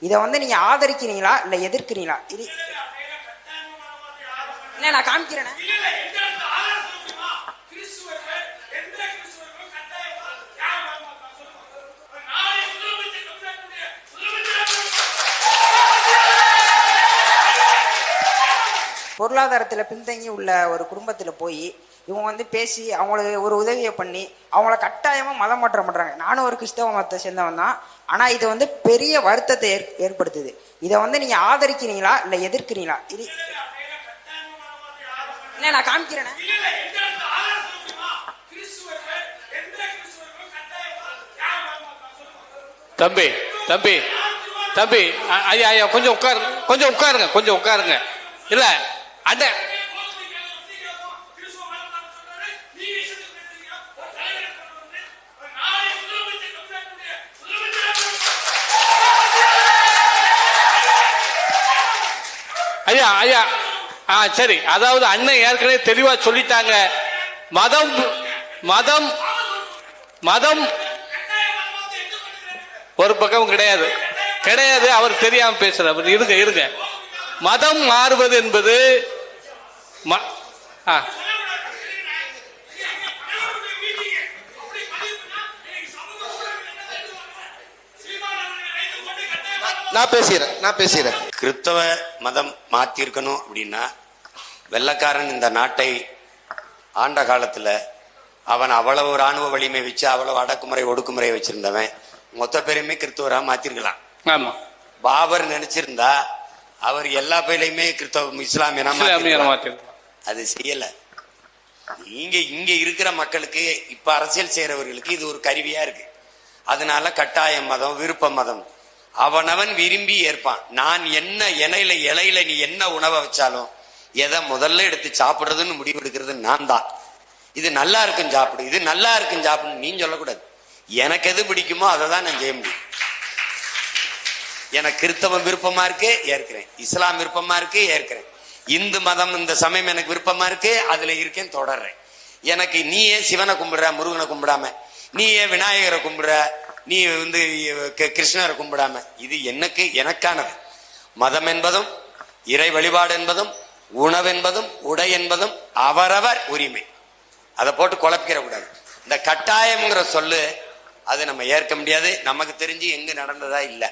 இதை வந்து நீங்க ஆதரிக்கிறீங்களா இல்ல எதிர்க்கிறீங்களா? இது என்ன நான் காமிக்கிறேன். பொருளாதாரத்தில் பின்தங்கி உள்ள ஒரு குடும்பத்தில் போய் இவங்க வந்து பேசி அவங்களுக்கு ஒரு உதவியை பண்ணி அவங்கள கட்டாயமாக மதம் மாற்றம் பண்ணுறாங்க. நானும் ஒரு கிறிஸ்தவ மதத்தை சேர்ந்தவன் தான். ஆனால் இது வந்து பெரிய வருத்தத்தை ஏற்படுத்துது. இதை வந்து நீங்கள் ஆதரிக்கிறீங்களா இல்லை எதிர்க்கிறீங்களா? இது என்ன நான் காமிக்கிறேன். தம்பி தம்பி தம்பி ஐயா ஐயா கொஞ்சம் உட்காருங்க, கொஞ்சம் உட்காருங்க, கொஞ்சம் உட்காருங்க. இல்ல அண்ணே, ஐயா ஐயா சரி, அதாவது அண்ணன் ஏற்கனவே தெளிவா சொல்லிட்டாங்க. மதம் மதம் மதம் ஒரு பக்கம் கிடையாது கிடையாது. அவர் தெரியாம பேசுறாரு. இருங்க இருங்க. மதம் மாறுவது என்பது நான் பேசுகிறேன். கிறிஸ்தவ மதம் மாத்திருக்கணும் அப்படின்னா, வெள்ளக்காரன் இந்த நாட்டை ஆண்ட காலத்துல அவன் அவ்வளவு ராணுவ வலிமை வச்சு அவ்வளவு அடக்குமுறை ஒடுக்குமுறை வச்சிருந்தவன் மொத்த பேரையுமே கிறிஸ்தவரா மாத்திருக்கலாம். ஆமா, பாபர் நினைச்சிருந்தா அவர் எல்லா பேரையுமே கிறிஸ்தவ இஸ்லாமியனா அது செய்யல. இங்க இருக்கிற மக்களுக்கு இப்ப அரசியல் செய்யறவர்களுக்கு இது ஒரு கருவியா இருக்கு. அதனால கட்டாய மதம் விருப்ப மதம் அவனவன் விரும்பி ஏற்பான். நான் என்ன இலையில நீ என்ன உணவை வச்சாலும் எதை முதல்ல எடுத்து சாப்பிடுறதுன்னு முடிவு எடுக்கிறது நான் தான். இது நல்லா இருக்கும் சாப்பிடு, இது நல்லா இருக்கும் சாப்பிடு நீ சொல்லக்கூடாது. எனக்கு எது பிடிக்குமோ அதை தான் நான் செய்ய முடியும். எனக்கு கிறிஸ்தவம் விருப்பமா இருக்கு ஏற்கிறேன், இஸ்லாம் விருப்பமா இருக்கு ஏற்கிறேன், இந்து மதம் இந்த சமயம் எனக்கு விருப்பமா இருக்கு அதுல இருக்கேன் தொடர்றேன். எனக்கு நீ ஏன் சிவனை கும்பிடுற முருகனை கும்பிடாம, நீ ஏன் விநாயகரை கும்பிடுற, நீ வந்து கிருஷ்ணரை கும்பிடாம, இது எனக்கானது. மதம் என்பதும் இறை வழிபாடு என்பதும் உணவு என்பதும் உடை என்பதும் அவரவர் உரிமை. அதை போட்டு குழப்பிக்கிற கூடாது. இந்த கட்டாயம்ங்கிற சொல்லு அது நம்ம ஏற்க முடியாது. நமக்கு தெரிஞ்சு எங்க நடந்ததா இல்லை.